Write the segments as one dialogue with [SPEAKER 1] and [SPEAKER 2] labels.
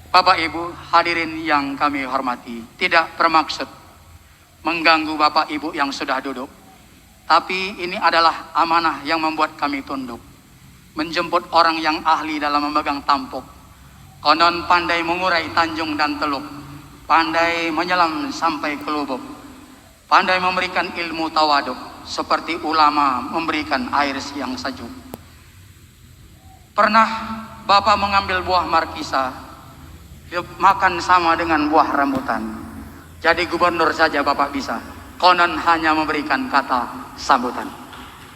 [SPEAKER 1] Bapak Ibu hadirin yang kami hormati, tidak bermaksud mengganggu Bapak Ibu yang sudah duduk, tapi ini adalah amanah yang membuat kami tunduk. Menjemput orang yang ahli dalam memegang tampuk, konon pandai mengurai tanjung dan teluk, pandai menyelam sampai ke lubuk, pandai memberikan ilmu tawaduk, seperti ulama memberikan air yang sejuk. Pernah Bapak mengambil buah markisa, makan sama dengan buah rambutan. Jadi gubernur saja Bapak bisa, konon hanya memberikan kata sambutan.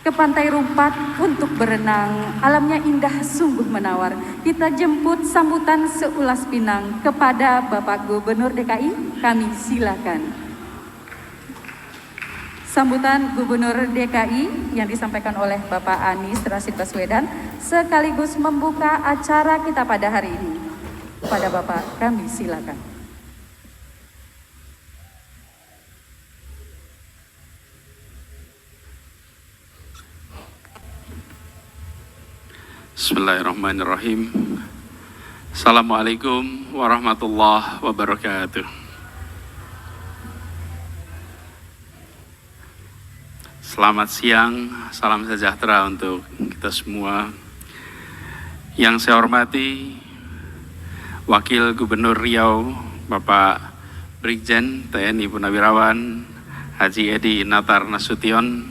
[SPEAKER 2] Ke Pantai Rumpat untuk berenang, alamnya indah sungguh menawar. Kita jemput sambutan seulas pinang kepada Bapak Gubernur DKI, kami silakan. Sambutan Gubernur DKI yang disampaikan oleh Bapak Anies Rashid Baswedan sekaligus membuka acara kita pada hari ini. Kepada Bapak kami silakan.
[SPEAKER 3] Bismillahirrahmanirrahim. Assalamualaikum warahmatullahi wabarakatuh. Selamat siang, salam sejahtera untuk kita semua. Yang saya hormati Wakil Gubernur Riau, Bapak Brigjen TNI Purnawirawan Haji Edi Natar Nasution.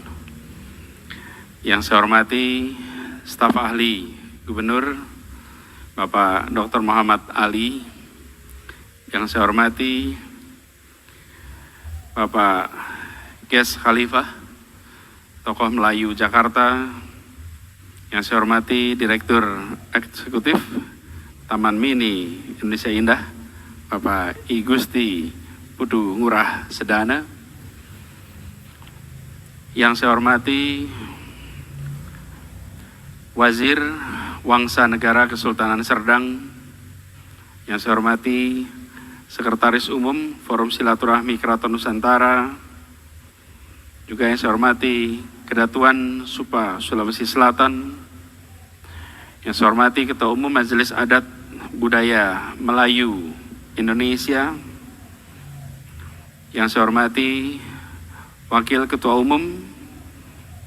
[SPEAKER 3] Yang saya hormati staf ahli Gubernur Bapak Dr. Muhammad Ali. Yang saya hormati Bapak Ges Khalifah, tokoh Melayu Jakarta. Yang saya hormati Direktur Eksekutif Taman Mini Indonesia Indah, Bapak I Gusti Pudu Ngurah Sedana. Yang saya hormati Wazir Wangsa Negara Kesultanan Serdang. Yang saya hormati Sekretaris Umum Forum Silaturahmi Keraton Nusantara. Juga yang saya hormati Kedatuan Supa Sulawesi Selatan. Yang saya hormati Ketua Umum Majelis Adat Budaya Melayu Indonesia. Yang saya hormati Wakil Ketua Umum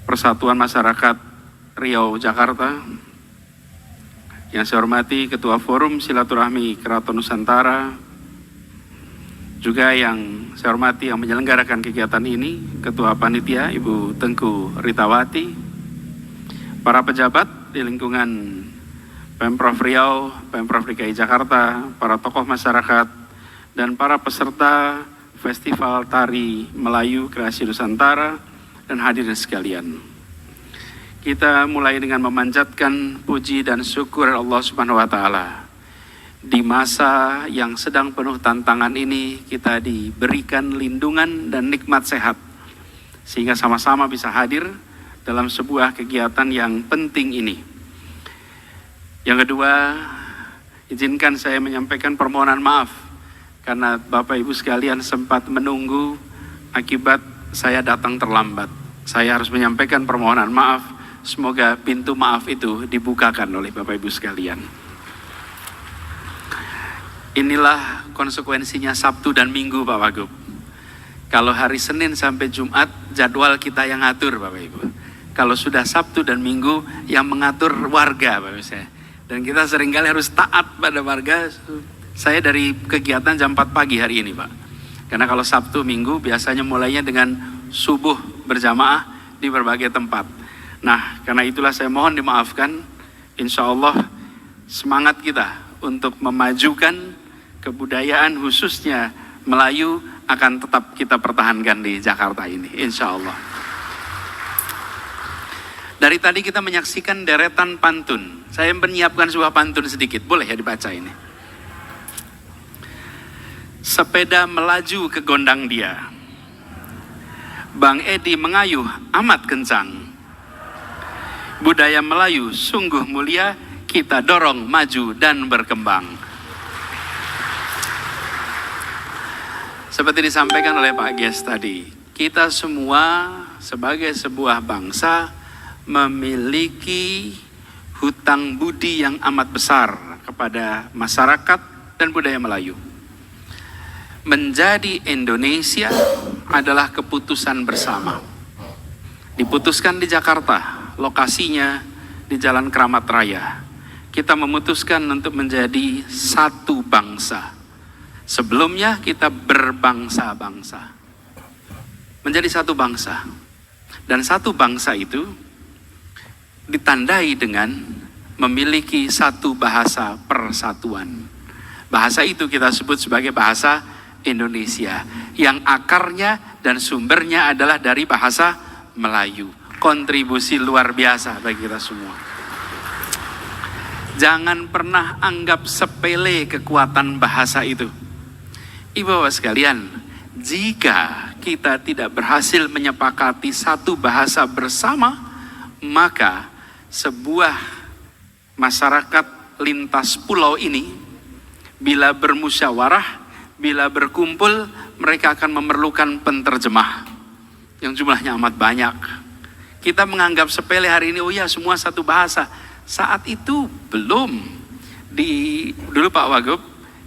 [SPEAKER 3] Persatuan Masyarakat Riau Jakarta. Yang saya hormati Ketua Forum Silaturahmi Keraton Nusantara. Juga yang saya hormati yang menyelenggarakan kegiatan ini, Ketua Panitia Ibu Tengku Ritawati, para pejabat di lingkungan Pemprov Riau, Pemprov DKI Jakarta, para tokoh masyarakat, dan para peserta Festival Tari Melayu Kreasi Nusantara, dan hadirin sekalian. Kita mulai dengan memanjatkan puji dan syukur Allah Subhanahu wa Ta'ala. Di masa yang sedang penuh tantangan ini, kita diberikan lindungan dan nikmat sehat, sehingga sama-sama bisa hadir dalam sebuah kegiatan yang penting ini. Yang kedua, izinkan saya menyampaikan permohonan maaf karena Bapak Ibu sekalian sempat menunggu akibat saya datang terlambat. Saya harus menyampaikan permohonan maaf. Semoga pintu maaf itu dibukakan oleh Bapak Ibu sekalian. Inilah konsekuensinya Sabtu dan Minggu Pak Wagub. Kalau hari Senin sampai Jumat jadwal kita yang ngatur Bapak Ibu. Kalau sudah Sabtu dan Minggu yang mengatur warga Bapak Ibu saya. Dan kita seringkali harus taat pada warga. Saya dari kegiatan jam 4 pagi hari ini Pak. Karena kalau Sabtu Minggu biasanya mulainya dengan subuh berjamaah di berbagai tempat. Nah, karena itulah saya mohon dimaafkan. Insya Allah semangat kita untuk memajukan kebudayaan khususnya Melayu akan tetap kita pertahankan di Jakarta ini, insya Allah. Dari tadi kita menyaksikan deretan pantun. Saya menyiapkan sebuah pantun sedikit, boleh ya dibaca ini. Sepeda melaju ke gondang dia, Bang Edi mengayuh amat kencang. Budaya Melayu sungguh mulia, kita dorong maju dan berkembang. Seperti disampaikan oleh Pak Ges tadi, kita semua sebagai sebuah bangsa memiliki hutang budi yang amat besar kepada masyarakat, dan budaya Melayu. Menjadi Indonesia adalah keputusan bersama. Diputuskan di Jakarta, lokasinya di Jalan Kramat Raya. Kita memutuskan untuk menjadi satu bangsa. Sebelumnya kita berbangsa-bangsa. Menjadi satu bangsa. Dan satu bangsa itu ditandai dengan memiliki satu bahasa persatuan. Bahasa itu kita sebut sebagai bahasa Indonesia, yang akarnya dan sumbernya adalah dari bahasa Melayu. Kontribusi luar biasa bagi kita semua. Jangan pernah anggap sepele kekuatan bahasa itu. Ibu-bapak sekalian, jika kita tidak berhasil menyepakati satu bahasa bersama, maka sebuah masyarakat lintas pulau ini bila bermusyawarah, bila berkumpul, mereka akan memerlukan penterjemah yang jumlahnya amat banyak. Kita menganggap sepele hari ini, oh ya semua satu bahasa. Saat itu belum. Dulu Pak Wagub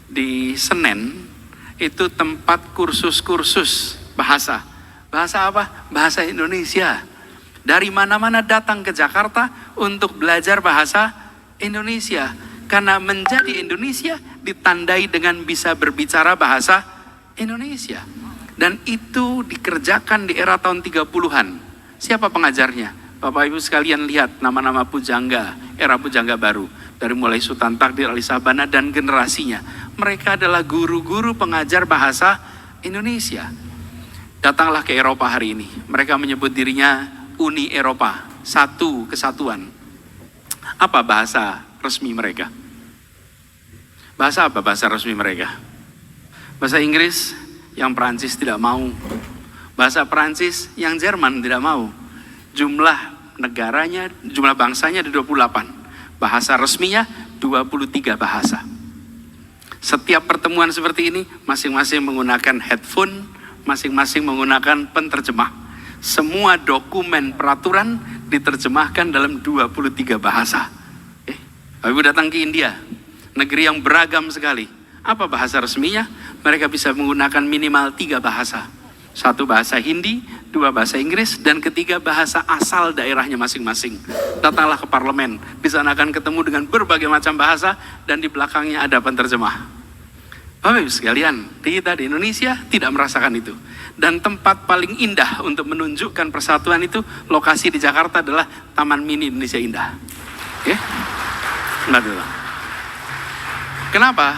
[SPEAKER 3] di Senen itu tempat kursus-kursus bahasa. Bahasa apa? Bahasa Indonesia. Dari mana-mana datang ke Jakarta untuk belajar bahasa Indonesia. Karena menjadi Indonesia ditandai dengan bisa berbicara bahasa Indonesia. Dan itu dikerjakan di era tahun 30-an. Siapa pengajarnya? Bapak Ibu sekalian lihat nama-nama pujangga, era pujangga baru. Dari mulai Sultan Takdir, Ali Sabana, dan generasinya. Mereka adalah guru-guru pengajar bahasa Indonesia. Datanglah ke Eropa hari ini. Mereka menyebut dirinya Uni Eropa, satu kesatuan. Apa bahasa resmi mereka? Bahasa apa bahasa resmi mereka? Bahasa Inggris yang Perancis tidak mau. Bahasa Perancis yang Jerman tidak mau. Jumlah negaranya, jumlah bangsanya ada 28. Bahasa resminya 23 bahasa. Setiap pertemuan seperti ini, masing-masing menggunakan headphone, masing-masing menggunakan penterjemah. Semua dokumen peraturan diterjemahkan dalam 23 bahasa. Ibu datang ke India, negeri yang beragam sekali. Apa bahasa resminya? Mereka bisa menggunakan minimal 3 bahasa. 1 bahasa Hindi, 2 bahasa Inggris, dan ketiga bahasa asal daerahnya masing-masing. Datanglah ke parlemen, di sana akan ketemu dengan berbagai macam bahasa, dan di belakangnya ada penterjemah. Bapak Ibu sekalian, kita di Indonesia tidak merasakan itu. Dan tempat paling indah untuk menunjukkan persatuan itu, lokasi di Jakarta adalah Taman Mini Indonesia Indah. Oke? Kenapa?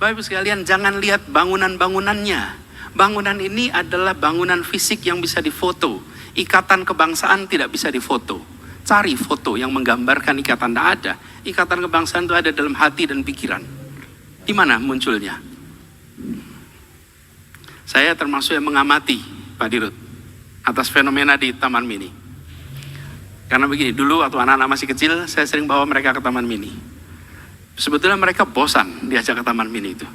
[SPEAKER 3] Bapak Ibu sekalian, jangan lihat bangunan-bangunannya. Bangunan ini adalah bangunan fisik yang bisa difoto. Ikatan kebangsaan tidak bisa difoto. Cari foto yang menggambarkan ikatan, tidak ada. Ikatan kebangsaan itu ada dalam hati dan pikiran. Di mana munculnya? Saya termasuk yang mengamati Pak Dirut atas fenomena di Taman Mini. Karena begini, dulu waktu anak-anak masih kecil, saya sering bawa mereka ke Taman Mini. Sebetulnya mereka bosan diajak ke Taman Mini itu.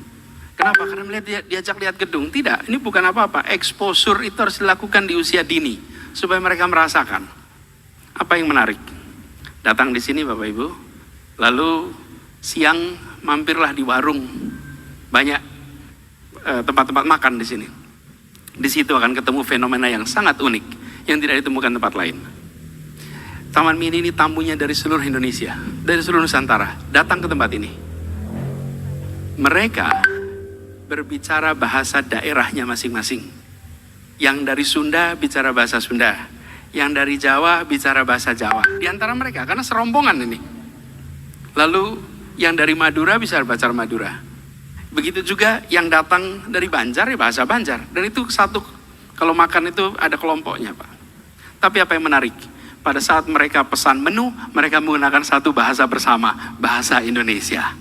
[SPEAKER 3] Kenapa? Karena melihat diajak lihat gedung. Tidak, ini bukan apa-apa. Exposure itu harus dilakukan di usia dini supaya mereka merasakan. Apa yang menarik? Datang di sini Bapak Ibu, lalu siang mampirlah di warung. Banyak tempat-tempat makan di sini. Di situ akan ketemu fenomena yang sangat unik yang tidak ditemukan tempat lain. Taman Mini ini tamunya dari seluruh Indonesia, dari seluruh Nusantara, datang ke tempat ini. Mereka berbicara bahasa daerahnya masing-masing. Yang dari Sunda bicara bahasa Sunda, yang dari Jawa bicara bahasa Jawa. Di antara mereka, karena serombongan ini. Lalu yang dari Madura bisa bahasa Madura. Begitu juga yang datang dari Banjar ya bahasa Banjar. Dan itu satu, kalau makan itu ada kelompoknya Pak. Tapi apa yang menarik? Pada saat mereka pesan menu, mereka menggunakan satu bahasa bersama, bahasa Indonesia.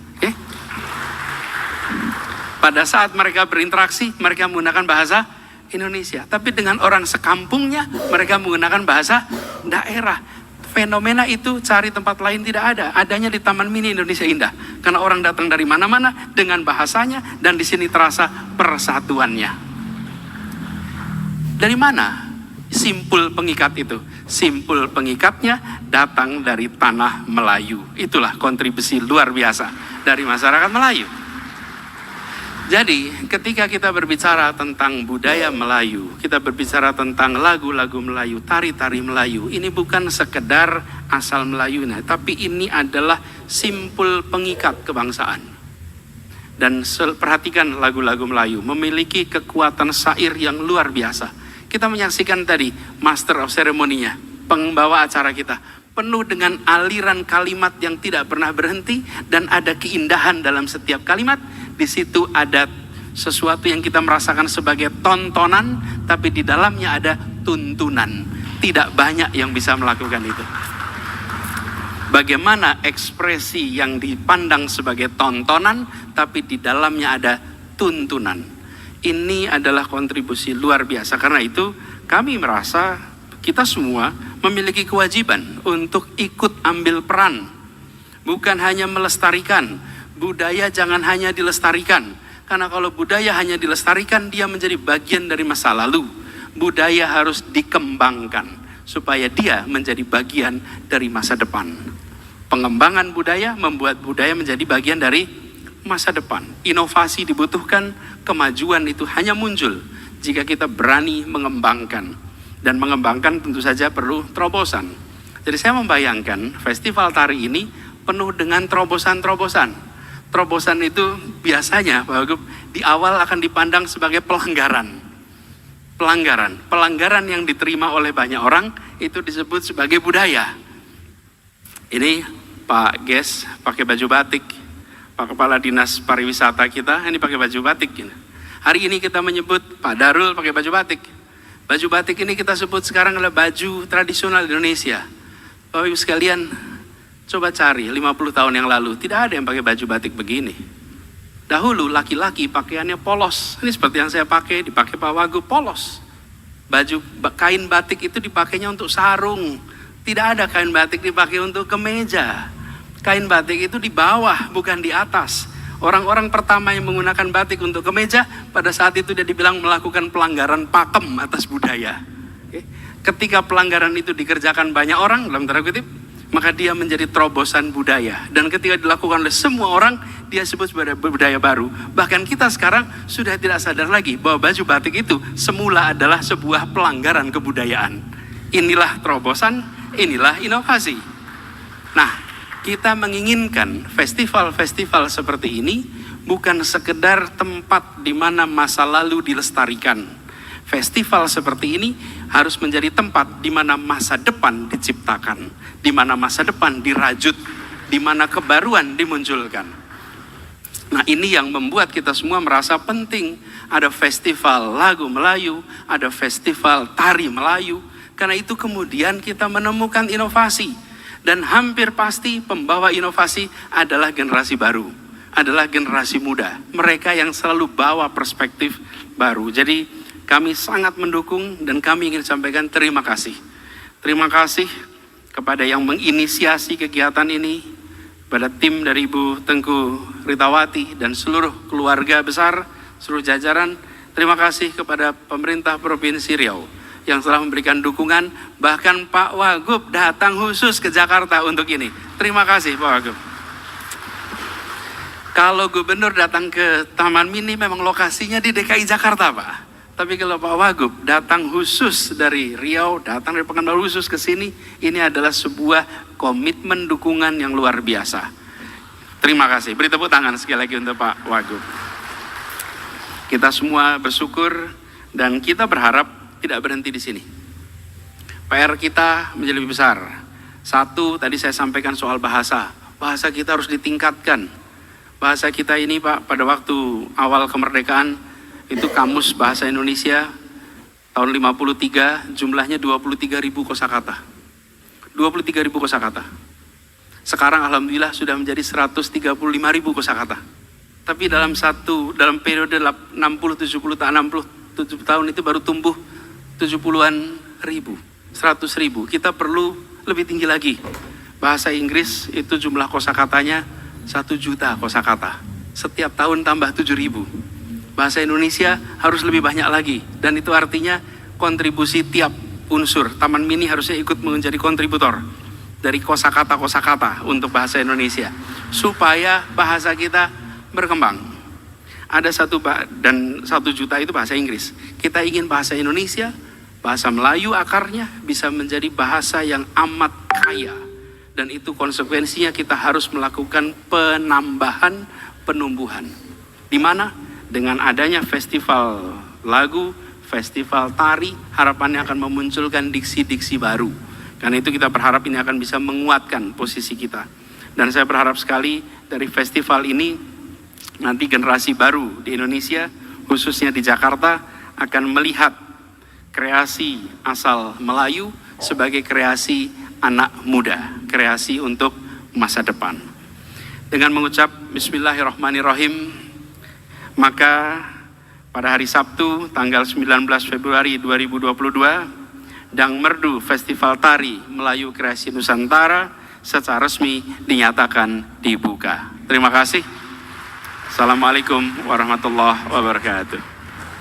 [SPEAKER 3] Pada saat mereka berinteraksi, mereka menggunakan bahasa Indonesia. Tapi dengan orang sekampungnya, mereka menggunakan bahasa daerah. Fenomena itu cari tempat lain tidak ada. Adanya di Taman Mini Indonesia Indah. Karena orang datang dari mana-mana dengan bahasanya, dan di sini terasa persatuannya. Dari mana simpul pengikat itu? Simpul pengikatnya datang dari tanah Melayu. Itulah kontribusi luar biasa dari masyarakat Melayu. Jadi ketika kita berbicara tentang budaya Melayu, kita berbicara tentang lagu-lagu Melayu, tari-tari Melayu, ini bukan sekedar asal Melayunya, tapi ini adalah simpul pengikat kebangsaan. Dan perhatikan lagu-lagu Melayu, memiliki kekuatan syair yang luar biasa. Kita menyaksikan tadi Master of Ceremony-nya, pembawa acara kita, penuh dengan aliran kalimat yang tidak pernah berhenti, dan ada keindahan dalam setiap kalimat. Di situ ada sesuatu yang kita merasakan sebagai tontonan, tapi di dalamnya ada tuntunan. Tidak banyak yang bisa melakukan itu. Bagaimana ekspresi yang dipandang sebagai tontonan, tapi di dalamnya ada tuntunan. Ini adalah kontribusi luar biasa. Karena itu kami merasa kita semua memiliki kewajiban untuk ikut ambil peran. Bukan hanya melestarikan. Budaya jangan hanya dilestarikan. Karena kalau budaya hanya dilestarikan, dia menjadi bagian dari masa lalu. Budaya harus dikembangkan supaya dia menjadi bagian dari masa depan. Pengembangan budaya membuat budaya menjadi bagian dari masa depan. Inovasi dibutuhkan, kemajuan itu hanya muncul jika kita berani mengembangkan. Dan mengembangkan tentu saja perlu terobosan. Jadi saya membayangkan festival tari ini penuh dengan terobosan-terobosan. Terobosan itu biasanya Pak Wagub di awal akan dipandang sebagai pelanggaran. Pelanggaran yang diterima oleh banyak orang itu disebut sebagai budaya. Ini Pak Ges pakai baju batik, Pak Kepala Dinas Pariwisata kita ini pakai baju batik. Hari ini kita menyebut Pak Darul pakai baju batik. Baju batik ini kita sebut sekarang adalah baju tradisional Indonesia. Bapak Ibu sekalian, coba cari 50 tahun yang lalu, tidak ada yang pakai baju batik begini. Dahulu laki-laki pakaiannya polos. Ini seperti yang saya pakai, dipakai Pak Wagub, polos. Kain batik itu dipakainya untuk sarung. Tidak ada kain batik dipakai untuk kemeja. Kain batik itu di bawah, bukan di atas. Orang-orang pertama yang menggunakan batik untuk kemeja, pada saat itu dia dibilang melakukan pelanggaran pakem atas budaya. Ketika pelanggaran itu dikerjakan banyak orang, dalam tanda kutip, maka dia menjadi terobosan budaya. Dan ketika dilakukan oleh semua orang, dia sebut sebagai budaya baru. Bahkan kita sekarang sudah tidak sadar lagi bahwa baju batik itu semula adalah sebuah pelanggaran kebudayaan. Inilah terobosan, inilah inovasi. Nah, kita menginginkan festival-festival seperti ini bukan sekedar tempat di mana masa lalu dilestarikan. Festival seperti ini harus menjadi tempat di mana masa depan diciptakan, di mana masa depan dirajut, di mana kebaruan dimunculkan. Nah, ini yang membuat kita semua merasa penting. Ada festival lagu Melayu, ada festival tari Melayu. Karena itu kemudian kita menemukan inovasi. Dan hampir pasti pembawa inovasi adalah generasi baru, adalah generasi muda. Mereka yang selalu bawa perspektif baru. Jadi kami sangat mendukung dan kami ingin sampaikan terima kasih. Terima kasih kepada yang menginisiasi kegiatan ini, pada tim dari Ibu Tengku Ritawati dan seluruh keluarga besar, seluruh jajaran. Terima kasih kepada pemerintah Provinsi Riau yang telah memberikan dukungan, bahkan Pak Wagub datang khusus ke Jakarta untuk ini. Terima kasih Pak Wagub. Kalau gubernur datang ke Taman Mini memang lokasinya di DKI Jakarta Pak. Tapi kalau Pak Wagub datang khusus dari Riau, datang dari Pekanbaru khusus ke sini, ini adalah sebuah komitmen dukungan yang luar biasa. Terima kasih. Beri tepuk tangan sekali lagi untuk Pak Wagub. Kita semua bersyukur dan kita berharap tidak berhenti di sini. PR kita menjadi lebih besar. Satu, tadi saya sampaikan soal bahasa. Bahasa kita harus ditingkatkan. Bahasa kita ini Pak, pada waktu awal kemerdekaan, itu kamus bahasa Indonesia tahun 53, jumlahnya 23.000 kosakata. 23.000 kosakata. Sekarang alhamdulillah sudah menjadi 135.000 kosakata. Tapi dalam periode 60-70 tahun itu baru tumbuh 70-an ribu, 100.000. Kita perlu lebih tinggi lagi. Bahasa Inggris itu jumlah kosakatanya 1 juta kosakata. Setiap tahun tambah 7.000. Bahasa Indonesia harus lebih banyak lagi. Dan itu artinya kontribusi tiap unsur. Taman Mini harusnya ikut menjadi kontributor dari kosakata-kosakata untuk bahasa Indonesia. Supaya bahasa kita berkembang. Ada dan 1 juta itu bahasa Inggris. Kita ingin bahasa Indonesia, bahasa Melayu akarnya bisa menjadi bahasa yang amat kaya. Dan itu konsekuensinya kita harus melakukan penambahan, penumbuhan. Di mana? Dengan adanya festival lagu, festival tari, harapannya akan memunculkan diksi-diksi baru. Karena itu kita berharap ini akan bisa menguatkan posisi kita. Dan saya berharap sekali dari festival ini, nanti generasi baru di Indonesia, khususnya di Jakarta, akan melihat kreasi asal Melayu sebagai kreasi anak muda, kreasi untuk masa depan. Dengan mengucap Bismillahirrahmanirrahim, maka pada hari Sabtu tanggal 19 Februari 2022, Dang Merdu Festival Tari Melayu Kreasi Nusantara secara resmi dinyatakan dibuka. Terima kasih. Assalamualaikum warahmatullahi wabarakatuh.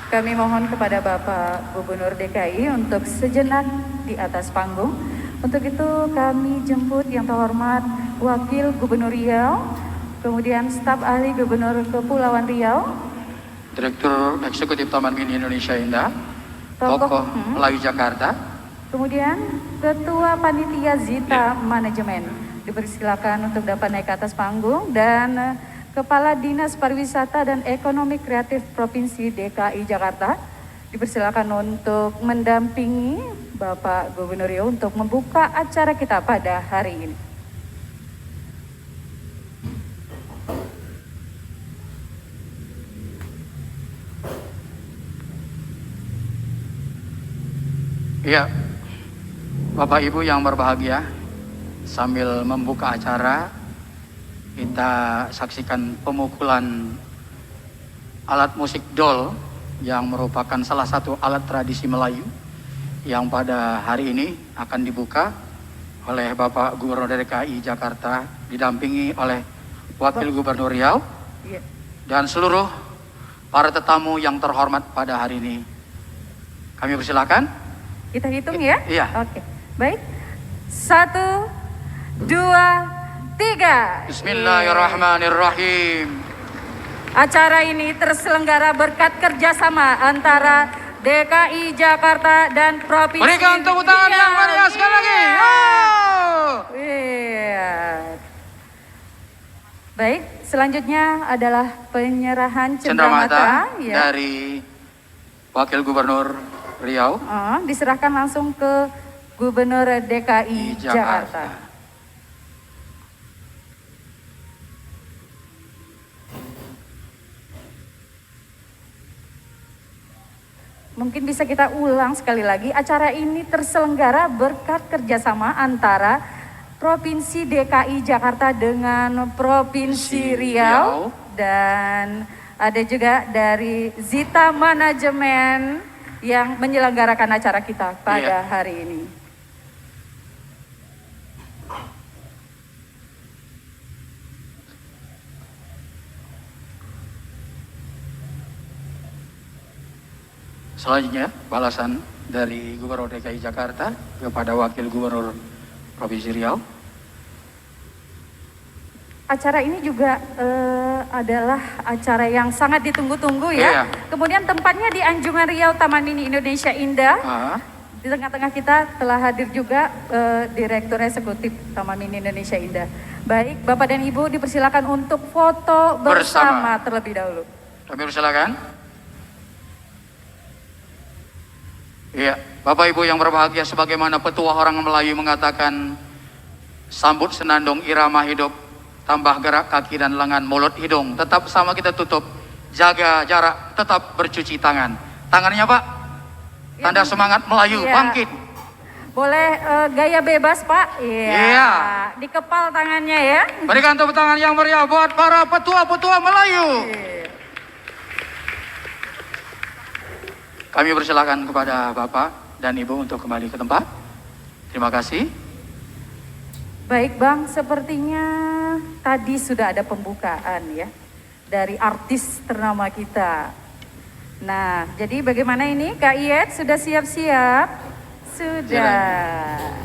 [SPEAKER 2] Kami mohon kepada Bapak Gubernur DKI untuk sejenak di atas panggung. Untuk itu kami jemput yang terhormat Wakil Gubernur Riau, kemudian staf ahli Gubernur Kepulauan Riau,
[SPEAKER 1] Direktur Eksekutif Taman Mini Indonesia Indah, tokoh Melayu Jakarta,
[SPEAKER 2] kemudian Ketua Panitia Zita Manajemen. Dipersilakan untuk dapat naik ke atas panggung, dan Kepala Dinas Pariwisata dan Ekonomi Kreatif Provinsi DKI Jakarta dipersilakan untuk mendampingi Bapak Gubernur Riau untuk membuka acara kita pada hari ini.
[SPEAKER 1] Iya, Bapak Ibu yang berbahagia, sambil membuka acara, kita saksikan pemukulan alat musik dol yang merupakan salah satu alat tradisi Melayu yang pada hari ini akan dibuka oleh Bapak Gubernur DKI Jakarta didampingi oleh Wakil Gubernur Riau dan seluruh para tetamu yang terhormat pada hari ini. Kami persilakan.
[SPEAKER 2] Kita hitung ya?
[SPEAKER 1] Iya.
[SPEAKER 2] Oke, baik. 1, 2, 3.
[SPEAKER 1] Bismillahirrahmanirrahim.
[SPEAKER 2] Acara ini terselenggara berkat kerjasama antara DKI Jakarta dan Provinsi.
[SPEAKER 1] Berikan tepuk tangan yang meriah sekali lagi.
[SPEAKER 2] Iya. Baik, selanjutnya adalah penyerahan cenderamata
[SPEAKER 1] dari Wakil Gubernur Riau.
[SPEAKER 2] Diserahkan langsung ke Gubernur DKI Jakarta. Mungkin bisa kita ulang sekali lagi, acara ini terselenggara berkat kerjasama antara Provinsi DKI Jakarta dengan Provinsi Riau. Dan ada juga dari Zita Manajemen yang menyelenggarakan acara kita pada hari ini.
[SPEAKER 1] Selanjutnya, balasan dari Gubernur DKI Jakarta kepada Wakil Gubernur Provinsi Riau.
[SPEAKER 2] Acara ini juga adalah acara yang sangat ditunggu-tunggu ya.
[SPEAKER 1] Iya.
[SPEAKER 2] Kemudian tempatnya di Anjungan Riau Taman Mini Indonesia Indah. Di tengah-tengah kita telah hadir juga Direktur Eksekutif Taman Mini Indonesia Indah. Baik, Bapak dan Ibu dipersilakan untuk foto bersama terlebih dahulu.
[SPEAKER 1] Kami persilakan. Iya, Bapak Ibu yang berbahagia, sebagaimana petua orang Melayu mengatakan, sambut senandung irama hidup, tambah gerak kaki dan lengan, mulut hidung tetap sama kita tutup, jaga jarak, tetap bercuci tangan. Tangannya Pak, tanda semangat Melayu, bangkit.
[SPEAKER 2] Boleh gaya bebas Pak? Iya. Dikepal tangannya ya.
[SPEAKER 1] Berikan tepuk tangan yang meriah buat para petua-petua Melayu. Kami persilakan kepada Bapak dan Ibu untuk kembali ke tempat. Terima kasih.
[SPEAKER 2] Baik Bang, sepertinya tadi sudah ada pembukaan ya dari artis ternama kita. Nah, jadi bagaimana ini Kak Iyet, sudah siap-siap? Sudah.